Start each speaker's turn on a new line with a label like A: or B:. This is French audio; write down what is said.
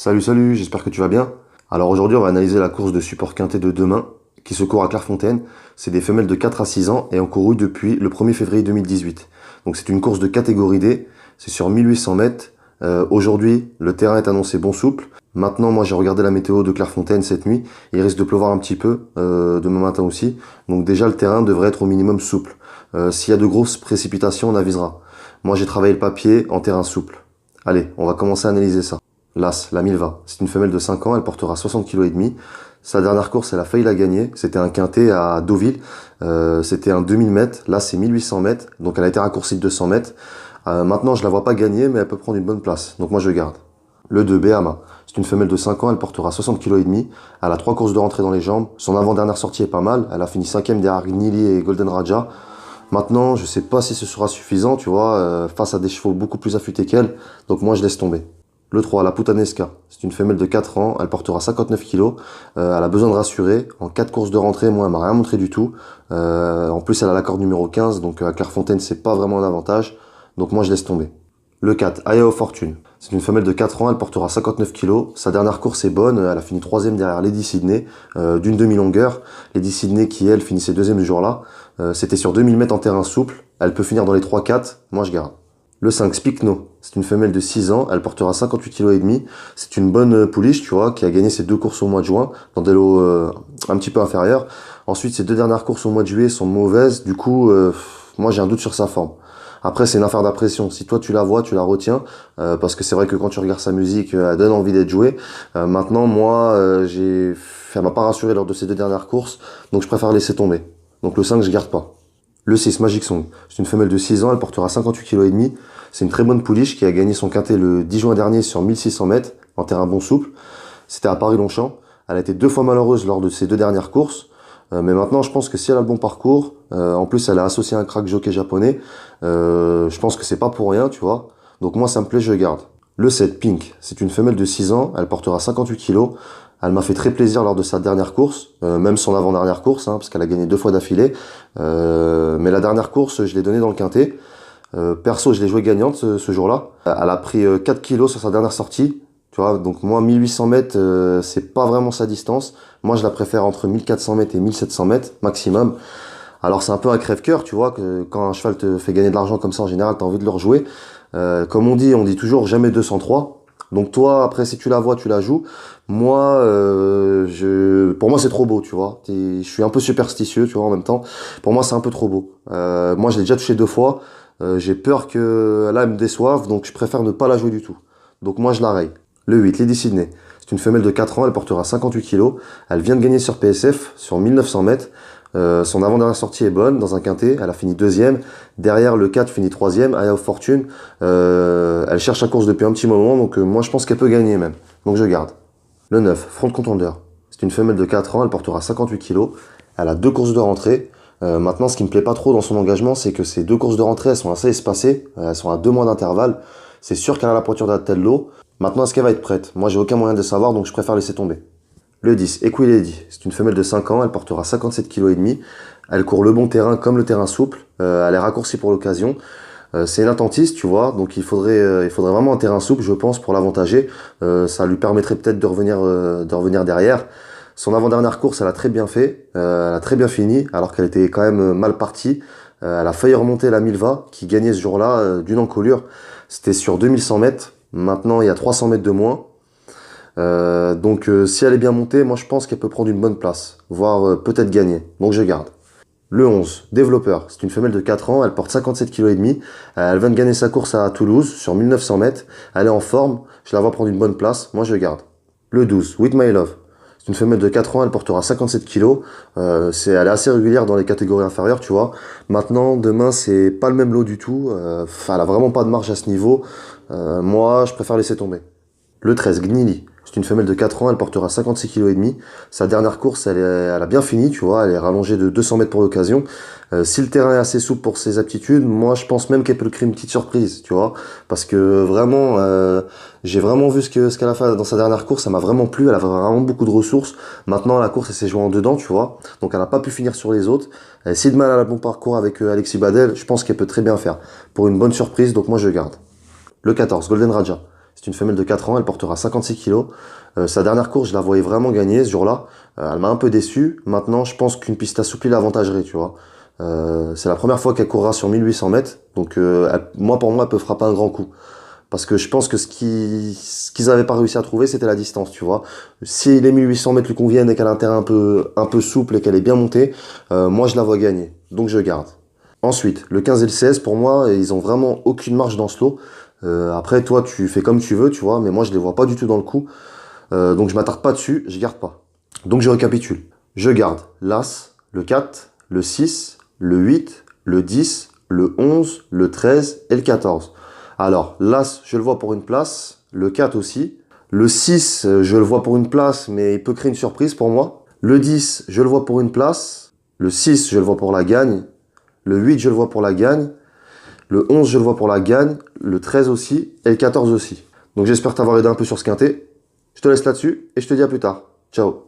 A: Salut, salut, j'espère que tu vas bien. Alors aujourd'hui, on va analyser la course de support quintet de demain, qui se court à Clairefontaine. C'est des femelles de 4 à 6 ans et ont couru depuis le 1er février 2018. Donc c'est une course de catégorie D, c'est sur 1800 mètres. Aujourd'hui, le terrain est annoncé bon souple. Maintenant, moi j'ai regardé la météo de Clairefontaine cette nuit. Il risque de pleuvoir un petit peu, demain matin aussi. Donc déjà, le terrain devrait être au minimum souple. S'il y a de grosses précipitations, on avisera. Moi j'ai travaillé le papier en terrain souple. Allez, on va commencer à analyser ça. L'As, la Milva, c'est une femelle de 5 ans, elle portera 60,5 kg. Sa dernière course, elle a failli la gagner. C'était un quintet à Deauville. C'était un 2000 mètres. Là, c'est 1800 mètres. Donc, elle a été raccourcie de 200 mètres. Maintenant, je la vois pas gagner, mais elle peut prendre une bonne place. Donc, moi, je garde. Le 2, Behama. C'est une femelle de 5 ans, elle portera 60,5 kg. Elle a 3 courses de rentrée dans les jambes. Son avant-dernière sortie est pas mal. Elle a fini 5e derrière Gnili et Golden Raja. Maintenant, je sais pas si ce sera suffisant, tu vois, face à des chevaux beaucoup plus affûtés qu'elle. Donc, moi, je laisse tomber. Le 3, la Putanesca. C'est une femelle de 4 ans, elle portera 59 kg. Elle a besoin de rassurer. En 4 courses de rentrée, moi, elle m'a rien montré du tout. En plus, elle a l'accord numéro 15, donc à Clairefontaine, c'est pas vraiment un avantage. Donc moi, je laisse tomber. Le 4, Ayao Fortune. C'est une femelle de 4 ans, elle portera 59 kg. Sa dernière course est bonne, elle a fini 3e derrière Lady Sydney, d'une demi-longueur. Lady Sydney qui, elle, finissait 2e ce jour-là. C'était sur 2000 mètres en terrain souple. Elle peut finir dans les 3-4, moi je garde. Le 5, Spikno, c'est une femelle de 6 ans, elle portera 58,5 kg. C'est une bonne pouliche, tu vois, qui a gagné ses 2 courses au mois de juin, dans des lots un petit peu inférieurs. Ensuite, ses 2 dernières courses au mois de juillet sont mauvaises, du coup, moi j'ai un doute sur sa forme. Après, c'est une affaire d'impression. Si toi tu la vois, tu la retiens, parce que c'est vrai que quand tu regardes sa musique, elle donne envie d'être jouée. Maintenant, moi, elle m'a pas rassuré lors de ses 2 dernières courses, donc je préfère laisser tomber. Donc le 5, je garde pas. Le 6, Magic Song. C'est une femelle de 6 ans, elle portera 58,5 kg. C'est une très bonne pouliche qui a gagné son quintet le 10 juin dernier sur 1600 mètres en terrain bon souple. C'était à Paris-Longchamp. Elle a été 2 fois malheureuse lors de ses 2 dernières courses. Mais maintenant, je pense que si elle a le bon parcours, en plus elle a associé un crack jockey japonais, je pense que c'est pas pour rien, tu vois. Donc moi, ça me plaît, je garde. Le 7, Pink. C'est une femelle de 6 ans, elle portera 58 kg. Elle m'a fait très plaisir lors de sa dernière course, même son avant-dernière course, hein, parce qu'elle a gagné 2 fois d'affilée. Mais la dernière course, je l'ai donnée dans le quintet. Perso, je l'ai jouée gagnante ce jour-là. Elle a pris 4 kilos sur sa dernière sortie. Tu vois, donc moi, 1800 mètres, c'est pas vraiment sa distance. Moi, je la préfère entre 1400 mètres et 1700 mètres maximum. Alors, c'est un peu un crève-cœur, tu vois, que quand un cheval te fait gagner de l'argent comme ça, en général, t'as envie de le rejouer. Comme on dit toujours jamais 203. Donc toi, après, si tu la vois, tu la joues. Moi, pour moi, c'est trop beau, tu vois. Je suis un peu superstitieux, tu vois, en même temps. Pour moi, c'est un peu trop beau. Moi, je l'ai déjà touché 2 fois. J'ai peur que là, elle me déçoive, donc je préfère ne pas la jouer du tout. Donc moi, je la raye. Le 8, Lady Sydney. C'est une femelle de 4 ans, elle portera 58 kg. Elle vient de gagner sur PSF, sur 1900 mètres. Son avant-dernière sortie est bonne, dans un quintet. Elle a fini 2e. Derrière, le 4 finit 3e, Aya of Fortune. Elle cherche la course depuis un petit moment, donc moi, je pense qu'elle peut gagner même. Donc je garde. Le 9, Front Contender. C'est une femelle de 4 ans, elle portera 58 kg. Elle a 2 courses de rentrée. Maintenant, ce qui me plaît pas trop dans son engagement, c'est que ces 2 courses de rentrée, elles sont assez espacées. Elles sont à 2 mois d'intervalle. C'est sûr qu'elle a la pointure d'un tel lot. Maintenant, est-ce qu'elle va être prête? Moi, j'ai aucun moyen de le savoir, donc je préfère laisser tomber. Le 10, Equilady. C'est une femelle de 5 ans, elle portera 57,5 kg. Elle court le bon terrain comme le terrain souple. Elle est raccourcie pour l'occasion. C'est une attentiste, tu vois, donc il faudrait vraiment un terrain souple, je pense, pour l'avantager. Ça lui permettrait peut-être de revenir derrière. Son avant-dernière course, elle a très bien fait, elle a très bien fini, alors qu'elle était quand même mal partie. Elle a failli remonter la Milva, qui gagnait ce jour-là d'une encolure. C'était sur 2100 mètres. Maintenant, il y a 300 mètres de moins. Donc, si elle est bien montée, moi, je pense qu'elle peut prendre une bonne place, voire peut-être gagner. Donc, je garde. Le 11, Développeur. C'est une femelle de 4 ans, elle porte 57,5 kg. Elle vient de gagner sa course à Toulouse sur 1900 mètres. Elle est en forme, je la vois prendre une bonne place, moi je garde. Le 12, With My Love. C'est une femelle de 4 ans, elle portera 57 kg. Elle est assez régulière dans les catégories inférieures, tu vois. Maintenant, demain, c'est pas le même lot du tout. Elle a vraiment pas de marge à ce niveau. Moi, je préfère laisser tomber. Le 13, Gnili. C'est une femelle de 4 ans, elle portera 56,5 kg. Sa dernière course, elle a bien fini, tu vois, elle est rallongée de 200 mètres pour l'occasion. Si le terrain est assez souple pour ses aptitudes, moi je pense même qu'elle peut créer une petite surprise, tu vois. Parce que vraiment, j'ai vraiment vu ce qu'elle a fait dans sa dernière course, ça m'a vraiment plu, elle a vraiment beaucoup de ressources. Maintenant, la course, elle s'est jouée en dedans, tu vois. Donc elle n'a pas pu finir sur les autres. Si demain elle a le bon parcours avec Alexis Badel, je pense qu'elle peut très bien faire. Pour une bonne surprise, donc moi je garde. Le 14, Golden Raja. C'est une femelle de 4 ans, elle portera 56 kilos. Sa dernière course, je la voyais vraiment gagner ce jour-là. Elle m'a un peu déçu. Maintenant, je pense qu'une piste assouplie l'avantagerait, tu vois. C'est la première fois qu'elle courra sur 1800 mètres. Donc, pour moi, elle peut frapper un grand coup. Parce que je pense que ce qu'ils avaient pas réussi à trouver, c'était la distance, tu vois. Si les 1800 mètres lui conviennent et qu'elle a un terrain un peu souple et qu'elle est bien montée, moi, je la vois gagner. Donc, je garde. Ensuite, le 15 et le 16, pour moi, ils ont vraiment aucune marge dans ce lot. Après, toi, tu fais comme tu veux, tu vois, mais moi, je les vois pas du tout dans le coup. Donc, je m'attarde pas dessus, je garde pas. Donc, je récapitule. Je garde l'As, le 4, le 6, le 8, le 10, le 11, le 13 et le 14. Alors, l'As, je le vois pour une place, le 4 aussi. Le 6, je le vois pour une place, mais il peut créer une surprise pour moi. Le 10, je le vois pour une place. Le 6, je le vois pour la gagne. Le 8, je le vois pour la gagne. Le 11, je le vois pour la gagne. Le 13 aussi. Et le 14 aussi. Donc j'espère t'avoir aidé un peu sur ce quintet. Je te laisse là-dessus et je te dis à plus tard. Ciao.